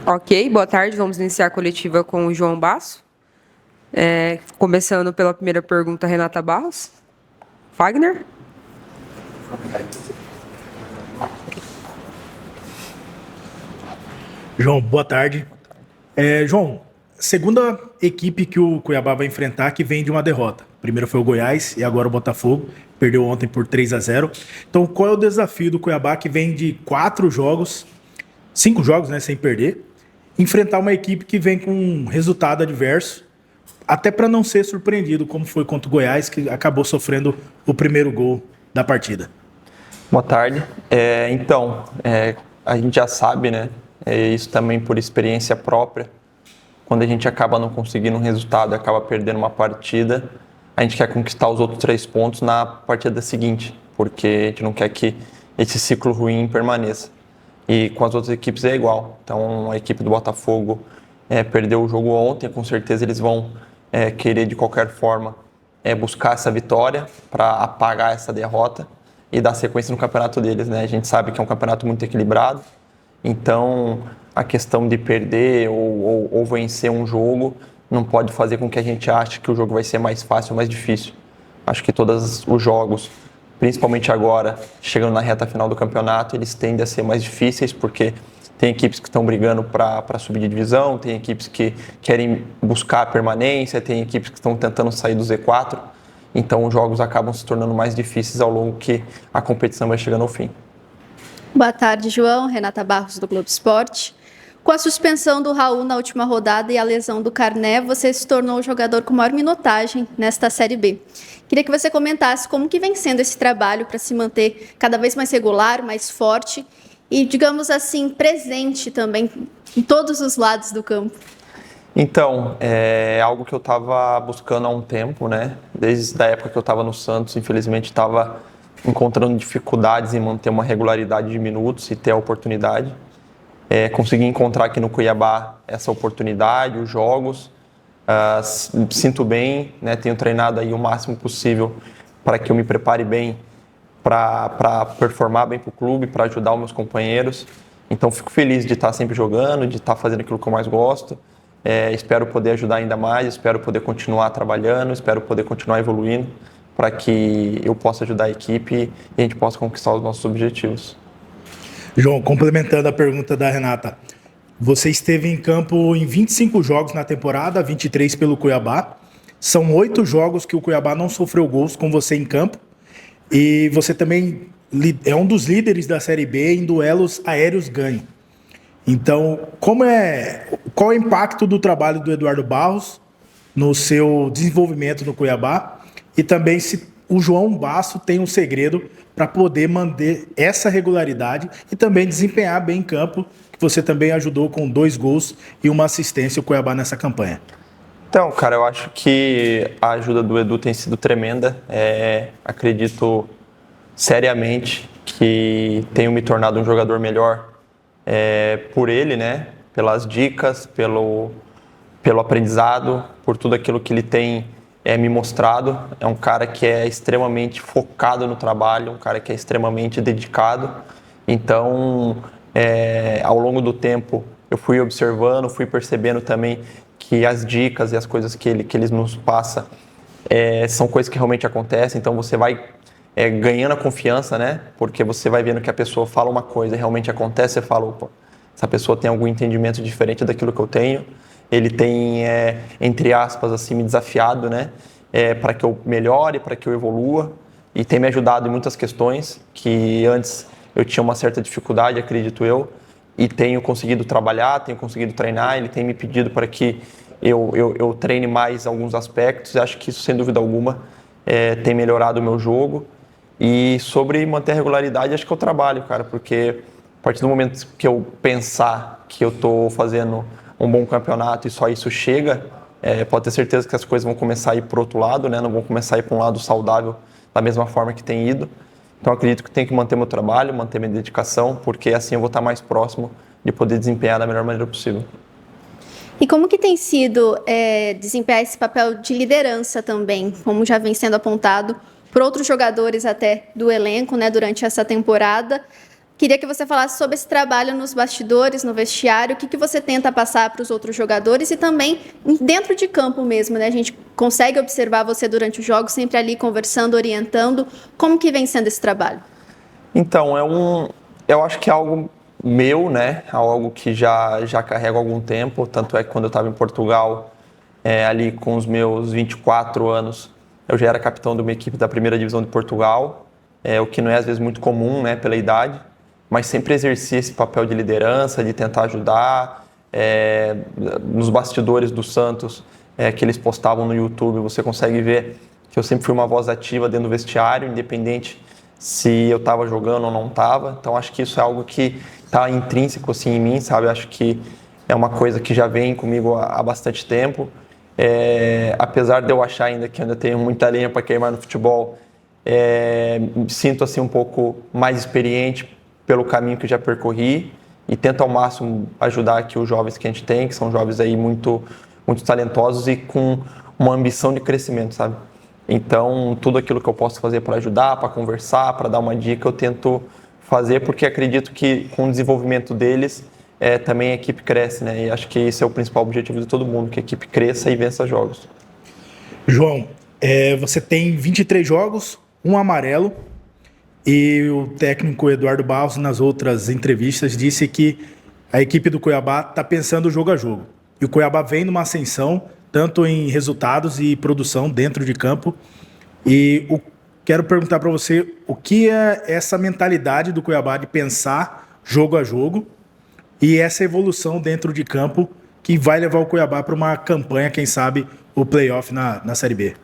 Ok, boa tarde. Vamos iniciar a coletiva com o João Basso. Começando pela primeira pergunta, Renata Barros. Fagner. João, boa tarde. João, segunda equipe que o Cuiabá vai enfrentar que vem de uma derrota. Primeiro foi o Goiás e agora o Botafogo. Perdeu ontem por 3-0. Então, qual é o desafio do Cuiabá que vem de 5 jogos, né, sem perder, enfrentar uma equipe que vem com um resultado adverso, até para não ser surpreendido, como foi contra o Goiás, que acabou sofrendo o primeiro gol da partida? Boa tarde. A gente já sabe, né? Isso também por experiência própria. Quando a gente acaba não conseguindo um resultado, acaba perdendo uma partida, a gente quer conquistar os outros 3 pontos na partida seguinte, porque a gente não quer que esse ciclo ruim permaneça. E com as outras equipes é igual. Então, a equipe do Botafogo perdeu o jogo ontem, com certeza eles vão querer de qualquer forma buscar essa vitória para apagar essa derrota e dar sequência no campeonato deles, né? A gente sabe que é um campeonato muito equilibrado, então a questão de perder ou vencer um jogo não pode fazer com que a gente ache que o jogo vai ser mais fácil ou mais difícil. Acho que todos os jogos, principalmente agora, chegando na reta final do campeonato, eles tendem a ser mais difíceis, porque tem equipes que estão brigando para subir de divisão, tem equipes que querem buscar a permanência, tem equipes que estão tentando sair do Z4, então os jogos acabam se tornando mais difíceis ao longo que a competição vai chegando ao fim. Boa tarde, João. Renata Barros, do Globo Esporte. Com a suspensão do Raul na última rodada e a lesão do Carné, você se tornou o jogador com maior minutagem nesta Série B. Queria que você comentasse como que vem sendo esse trabalho para se manter cada vez mais regular, mais forte e, digamos assim, presente também em todos os lados do campo. Então, é algo que eu estava buscando há um tempo, né? Desde a época que eu estava no Santos, infelizmente estava encontrando dificuldades em manter uma regularidade de minutos e ter a oportunidade. Consegui encontrar aqui no Cuiabá essa oportunidade, os jogos. Sinto bem, né? Tenho treinado aí o máximo possível para que eu me prepare bem para performar bem para o clube, para ajudar os meus companheiros. Então, fico feliz de estar sempre jogando, de estar fazendo aquilo que eu mais gosto. Espero poder ajudar ainda mais, espero poder continuar trabalhando, espero poder continuar evoluindo para que eu possa ajudar a equipe e a gente possa conquistar os nossos objetivos. João, complementando a pergunta da Renata, você esteve em campo em 25 jogos na temporada, 23 pelo Cuiabá. São 8 jogos que o Cuiabá não sofreu gols com você em campo. E você também é um dos líderes da Série B em duelos aéreos ganho. Então, qual é o impacto do trabalho do Eduardo Barros no seu desenvolvimento no Cuiabá? E também se o João Basso tem um segredo para poder manter essa regularidade e também desempenhar bem em campo, que você também ajudou com 2 gols e uma assistência o Cuiabá nessa campanha. Então, cara, eu acho que a ajuda do Edu tem sido tremenda. Acredito seriamente que tenho me tornado um jogador melhor por ele, né? Pelas dicas, pelo aprendizado, por tudo aquilo que ele tem me mostrado. É um cara que é extremamente focado no trabalho, um cara que é extremamente dedicado. Então, ao longo do tempo, eu fui observando, fui percebendo também que as dicas e as coisas que ele nos passa são coisas que realmente acontecem. Então, você vai ganhando a confiança, né? Porque você vai vendo que a pessoa fala uma coisa e realmente acontece, você fala, opa, essa pessoa tem algum entendimento diferente daquilo que eu tenho. Ele tem, entre aspas, assim, me desafiado, né? Para que eu melhore, para que eu evolua. E tem me ajudado em muitas questões que antes eu tinha uma certa dificuldade, acredito eu. E tenho conseguido trabalhar, tenho conseguido treinar. Ele tem me pedido para que eu treine mais alguns aspectos. E acho que isso, sem dúvida alguma, tem melhorado o meu jogo. E sobre manter a regularidade, acho que eu trabalho, cara. Porque a partir do momento que eu pensar que eu estou fazendo um bom campeonato e só isso chega, pode ter certeza que as coisas vão começar a ir para o outro lado, né? Não vão começar a ir para um lado saudável da mesma forma que tem ido. Então, acredito que tenho que manter meu trabalho, manter minha dedicação, porque assim eu vou estar mais próximo de poder desempenhar da melhor maneira possível. E como que tem sido desempenhar esse papel de liderança também, como já vem sendo apontado por outros jogadores até do elenco, né, durante essa temporada, Queria que você falasse sobre esse trabalho nos bastidores, no vestiário, o que você tenta passar para os outros jogadores e também dentro de campo mesmo, né? A gente consegue observar você durante os jogos, sempre ali conversando, orientando. Como que vem sendo esse trabalho? Então, eu acho que é algo meu, né? Algo que já carrego há algum tempo. Tanto é que quando eu estava em Portugal, ali com os meus 24 anos, eu já era capitão de uma equipe da primeira divisão de Portugal, o que não é às vezes muito comum, né? Pela idade. Mas sempre exerci esse papel de liderança, de tentar ajudar. Nos bastidores do Santos, que eles postavam no YouTube, você consegue ver que eu sempre fui uma voz ativa dentro do vestiário, independente se eu estava jogando ou não estava. Então, acho que isso é algo que está intrínseco assim, em mim, sabe? Acho que é uma coisa que já vem comigo há bastante tempo. Apesar de eu achar ainda que ainda tenho muita lenha para queimar no futebol, me sinto assim, um pouco mais experiente pelo caminho que já percorri e tento ao máximo ajudar aqui os jovens que a gente tem, que são jovens aí muito, muito talentosos e com uma ambição de crescimento, sabe? Então, tudo aquilo que eu posso fazer para ajudar, para conversar, para dar uma dica, eu tento fazer, porque acredito que com o desenvolvimento deles, também a equipe cresce, né? E acho que esse é o principal objetivo de todo mundo, que a equipe cresça e vença jogos. João, você tem 23 jogos, um amarelo, e o técnico Eduardo Barros, nas outras entrevistas, disse que a equipe do Cuiabá está pensando jogo a jogo. E o Cuiabá vem numa ascensão, tanto em resultados e produção dentro de campo. E quero perguntar para você o que é essa mentalidade do Cuiabá de pensar jogo a jogo e essa evolução dentro de campo que vai levar o Cuiabá para uma campanha, quem sabe, o playoff na Série B.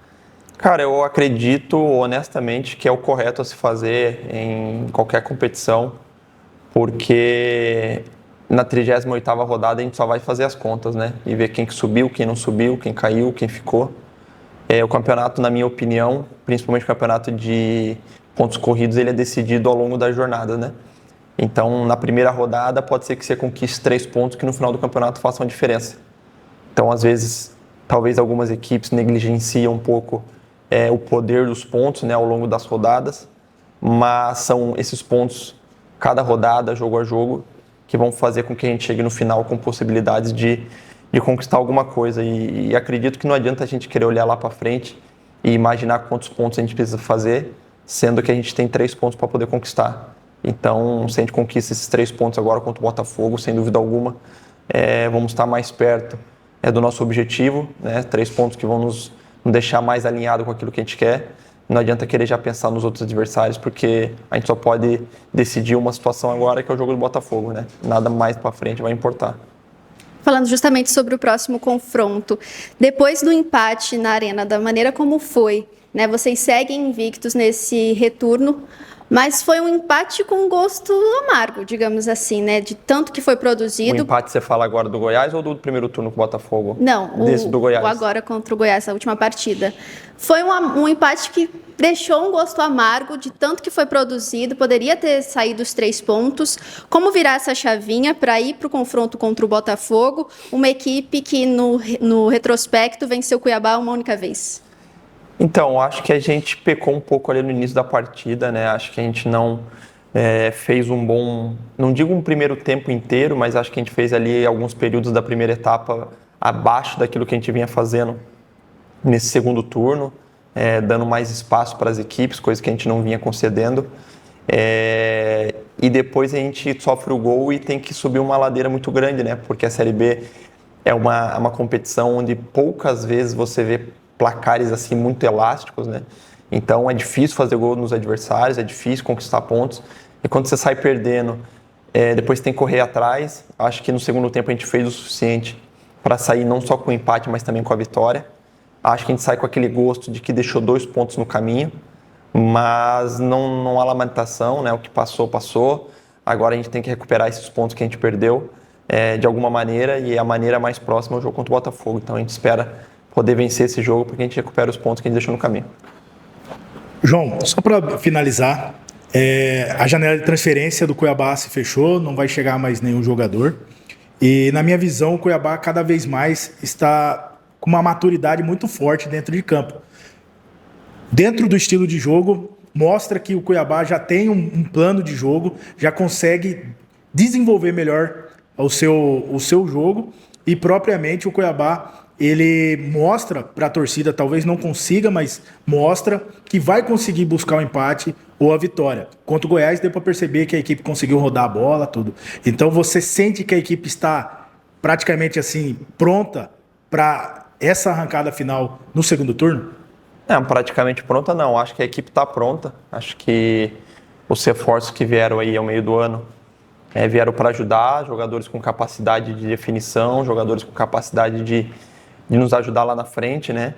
Cara, eu acredito honestamente que é o correto a se fazer em qualquer competição, porque na 38ª rodada a gente só vai fazer as contas, né? E ver quem que subiu, quem não subiu, quem caiu, quem ficou. O campeonato, na minha opinião, principalmente o campeonato de pontos corridos, ele é decidido ao longo da jornada, né? Então, na primeira rodada, pode ser que você conquiste 3 pontos que no final do campeonato façam a diferença. Então, às vezes, talvez algumas equipes negligenciam um pouco o poder dos pontos, né, ao longo das rodadas, mas são esses pontos, cada rodada, jogo a jogo, que vão fazer com que a gente chegue no final com possibilidades de conquistar alguma coisa. E acredito que não adianta a gente querer olhar lá para frente e imaginar quantos pontos a gente precisa fazer, sendo que a gente tem 3 pontos para poder conquistar. Então, se a gente conquista esses 3 pontos agora contra o Botafogo, sem dúvida alguma, vamos estar mais perto do nosso objetivo, né? 3 pontos que vão nos deixar mais alinhado com aquilo que a gente quer. Não adianta querer já pensar nos outros adversários, porque a gente só pode decidir uma situação agora, que é o jogo do Botafogo, né? Nada mais para frente vai importar. Falando justamente sobre o próximo confronto, depois do empate na Arena, da maneira como foi, né? Vocês seguem invictos nesse retorno, mas foi um empate com gosto amargo, digamos assim, né? De tanto que foi produzido. O empate você fala agora do Goiás ou do primeiro turno com o Botafogo? Não, do Goiás. O agora contra o Goiás, a última partida. Foi um empate que deixou um gosto amargo de tanto que foi produzido, poderia ter saído os 3 pontos. Como virar essa chavinha para ir para o confronto contra o Botafogo, uma equipe que no retrospecto venceu o Cuiabá uma única vez? Então, acho que a gente pecou um pouco ali no início da partida, né? Acho que a gente não fez um bom... Não digo um primeiro tempo inteiro, mas acho que a gente fez ali alguns períodos da primeira etapa abaixo daquilo que a gente vinha fazendo nesse segundo turno, dando mais espaço para as equipes, coisa que a gente não vinha concedendo. E depois a gente sofre o gol e tem que subir uma ladeira muito grande, né? Porque a Série B é uma competição onde poucas vezes você vê placares assim muito elásticos, né? Então é difícil fazer gol nos adversários, é difícil conquistar pontos. E quando você sai perdendo, depois tem que correr atrás. Acho que no segundo tempo a gente fez o suficiente para sair não só com o empate, mas também com a vitória. Acho que a gente sai com aquele gosto de que deixou 2 pontos no caminho, mas não há lamentação, né? O que passou, passou. Agora a gente tem que recuperar esses pontos que a gente perdeu de alguma maneira, e a maneira mais próxima é o jogo contra o Botafogo. Então a gente espera poder vencer esse jogo, porque a gente recupera os pontos que a gente deixou no caminho. João, só para finalizar, a janela de transferência do Cuiabá se fechou, não vai chegar mais nenhum jogador. E, na minha visão, o Cuiabá cada vez mais está com uma maturidade muito forte dentro de campo. Dentro do estilo de jogo, mostra que o Cuiabá já tem um plano de jogo, já consegue desenvolver melhor o seu jogo e propriamente o Cuiabá ele mostra para a torcida, talvez não consiga, mas mostra que vai conseguir buscar o empate ou a vitória. Contra o Goiás deu para perceber que a equipe conseguiu rodar a bola, tudo. Então você sente que a equipe está praticamente assim pronta para essa arrancada final no segundo turno? Não, praticamente pronta não. Acho que a equipe está pronta. Acho que os reforços que vieram aí ao meio do ano vieram para ajudar, jogadores com capacidade de definição, jogadores com capacidade de nos ajudar lá na frente, né?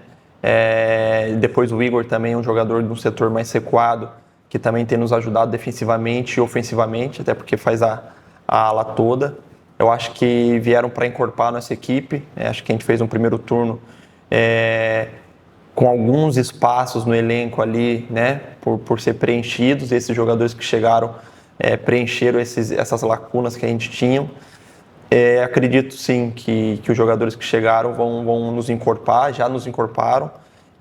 Depois o Igor também é um jogador de um setor mais recuado, que também tem nos ajudado defensivamente e ofensivamente, até porque faz a ala toda. Eu acho que vieram para encorpar a nossa equipe. Acho que a gente fez um primeiro turno com alguns espaços no elenco ali, né? Por ser preenchidos. Esses jogadores que chegaram preencheram essas lacunas que a gente tinha. Acredito sim que os jogadores que chegaram vão nos encorpar, já nos encorparam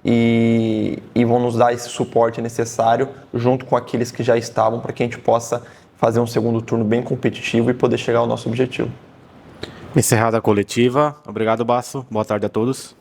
e vão nos dar esse suporte necessário junto com aqueles que já estavam para que a gente possa fazer um segundo turno bem competitivo e poder chegar ao nosso objetivo. Encerrada a coletiva. Obrigado, Basso. Boa tarde a todos.